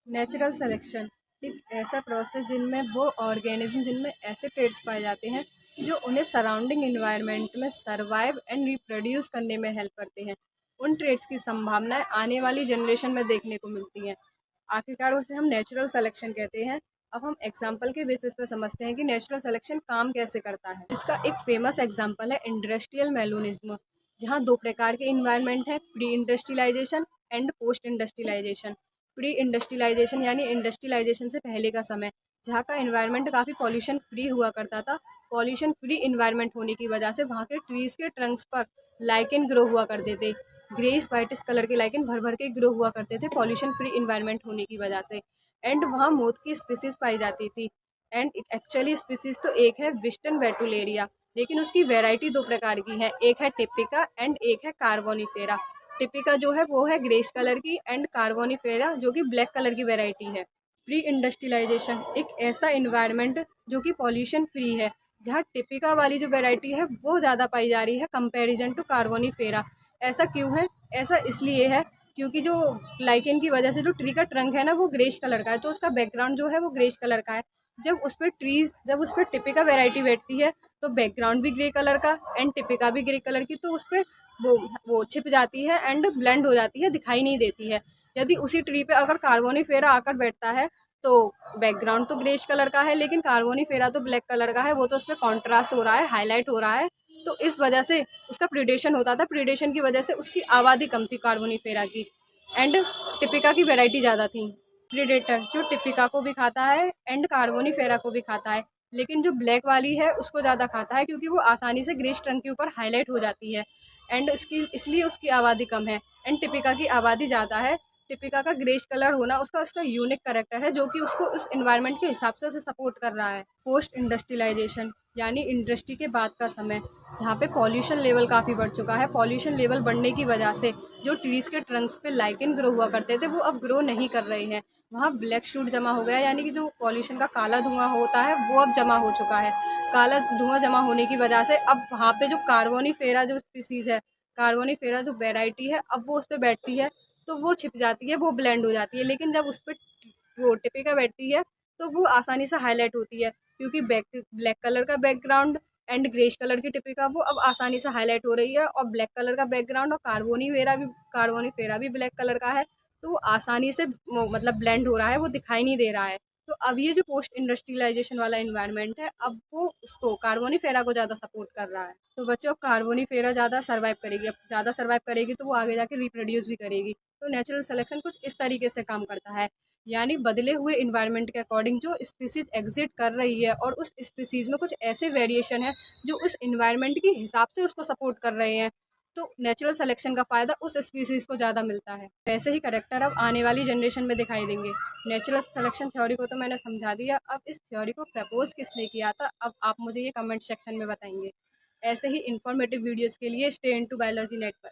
Natural selection एक ऐसा process जिनमें वो ऑर्गेनिज्म जिनमें ऐसे ट्रेड्स पाए जाते हैं जो उन्हें सराउंडिंग इन्वायरमेंट में सर्वाइव एंड रिप्रोड्यूस करने में हेल्प करते हैं। उन ट्रेड्स की संभावनाएं आने वाली जनरेशन में देखने को मिलती हैं। आखिरकार उसे हम नेचुरल सिलेक्शन कहते हैं। अब हम एग्जाम्पल के बेसिस पे समझते हैं कि नेचुरल सिलेक्शन काम कैसे करता है। इसका एक फेमस एग्जाम्पल है इंडस्ट्रियल मेलोनिज्म, जहाँ दो प्रकार के इन्वायरमेंट है, pre industrialization and post industrialization. Pre industrialization यानी इंडस्ट्रियलाइजेशन से पहले का समय, जहाँ का इन्वायरमेंट काफ़ी पॉल्यूशन फ्री हुआ करता था। पॉल्यूशन फ्री इन्वायरमेंट होने की वजह से वहाँ के ट्रीज के ट्रंक्स पर लाइकेन ग्रो हुआ करते थे। ग्रेस वाइटिस कलर के लाइकेन भर भर के ग्रो हुआ करते थे पॉल्यूशन फ्री इन्वायरमेंट होने की वजह से। एंड वहाँ मोथ की स्पीसीज पाई जाती थी। एंड एक्चुअली स्पीसीज तो एक है विस्टर्न वेटुलेरिया, लेकिन उसकी वेराइटी दो प्रकार की है, एक है टिपिका एंड एक है कार्बोनिफेरा। टिपिका जो है वो है ग्रेस कलर की एंड कार्बोनिफेरा जो कि ब्लैक कलर की वेराइटी है। प्री इंडस्ट्रियलाइजेशन एक ऐसा इन्वायरमेंट जो कि पॉल्यूशन फ्री है, जहाँ टिपिका वाली जो वेराइटी है वो ज़्यादा पाई जा रही है कंपैरिजन टू कार्बोनिफेरा। ऐसा क्यों है? ऐसा इसलिए है क्योंकि जो लाइकेन की वजह से जो ट्री का ट्रंक है ना वो ग्रेश कलर का है, तो उसका बैकग्राउंड जो है वो ग्रेश कलर का है। जब उस पर टिपिका वेराइटी बैठती है तो बैकग्राउंड भी ग्रे कलर का एंड टिपिका भी ग्रे कलर की, तो उस पर वो छिप जाती है एंड ब्लेंड हो जाती है, दिखाई नहीं देती है। यदि उसी ट्री पे अगर कार्बोनिफेरा आकर बैठता है तो बैकग्राउंड तो ग्रेश कलर का है लेकिन कार्बोनिफेरा तो ब्लैक कलर का है, वो तो उसमें कॉन्ट्रास्ट हो रहा है, हाईलाइट हो रहा है। तो इस वजह से उसका प्रीडेशन होता था, प्रीडेशन की वजह से उसकी आबादी कम थी कार्बोनिफेरा की एंड टिपिका की वैरायटी ज़्यादा थी। प्रीडेटर जो टिपिका को भी खाता है एंड कार्बोनिफेरा को भी खाता है, लेकिन जो ब्लैक वाली है उसको ज़्यादा खाता है क्योंकि वो आसानी से ग्रेस ट्रंक के ऊपर हाईलाइट हो जाती है एंड इसलिए उसकी आबादी कम है एंड टिपिका की आबादी ज़्यादा है। टिपिका का ग्रेश कलर होना उसका यूनिक करेक्टर है जो कि उसको उस इन्वायरमेंट के हिसाब से उसे सपोर्ट कर रहा है। पोस्ट इंडस्ट्रियलाइजेशन यानी इंडस्ट्री के बाद का समय, जहाँ पे पॉल्यूशन लेवल काफ़ी बढ़ चुका है। पॉल्यूशन लेवल बढ़ने की वजह से जो ट्रीज़ के ट्रंक्स पे लाइकेन ग्रो हुआ करते थे वो अब ग्रो नहीं कर रहे हैं। वहाँ ब्लैक शूट जमा हो गया, यानी कि जो पॉल्यूशन का काला धुआं होता है वो अब जमा हो चुका है। काला धुआं जमा होने की वजह से अब वहाँ पे जो कार्बोनिफेरा जो स्पीसीज़ है, कार्बोनिफेरा जो वेराइटी है, अब वो उस पर बैठती है तो वो छिप जाती है, वो ब्लेंड हो जाती है। लेकिन जब उस पर वो टिपिका बैठती है तो वो आसानी से हाईलाइट होती है क्योंकि ब्लैक कलर का बैकग्राउंड एंड ग्रेश कलर की टिपिका वो अब आसानी से हाईलाइट हो रही है, और ब्लैक कलर का बैकग्राउंड और कार्बोनिफेरा भी ब्लैक कलर का है, तो वो आसानी से मतलब ब्लेंड हो रहा है, वो दिखाई नहीं दे रहा है। तो अब ये जो पोस्ट इंडस्ट्रियलाइजेशन वाला इन्वायरमेंट है, अब वो उसको कार्बोनिफेरा को ज़्यादा सपोर्ट कर रहा है। तो बच्चों कार्बोनिफेरा ज़्यादा सर्वाइव करेगी, अब ज़्यादा सर्वाइव करेगी तो वो आगे जाके रिप्रोड्यूस भी करेगी। तो नेचुरल सिलेक्शन कुछ इस तरीके से काम करता है, यानी बदले हुए इन्वायरमेंट के अकॉर्डिंग जो स्पीसीज एग्जिट कर रही है और उस स्पीसीज में कुछ ऐसे वेरिएशन है जो उस इन्वायरमेंट के हिसाब से उसको सपोर्ट कर रहे हैं, तो नेचुरल सिलेक्शन का फ़ायदा उस स्पीसीज को ज़्यादा मिलता है। वैसे ही करेक्टर अब आने वाली जनरेशन में दिखाई देंगे। नेचुरल सिलेक्शन थ्योरी को तो मैंने समझा दिया, अब इस थ्योरी को प्रपोज किसने किया था अब आप मुझे ये कमेंट सेक्शन में बताएंगे। ऐसे ही इन्फॉर्मेटिव वीडियोज़ के लिए stay in to Biology Net पर।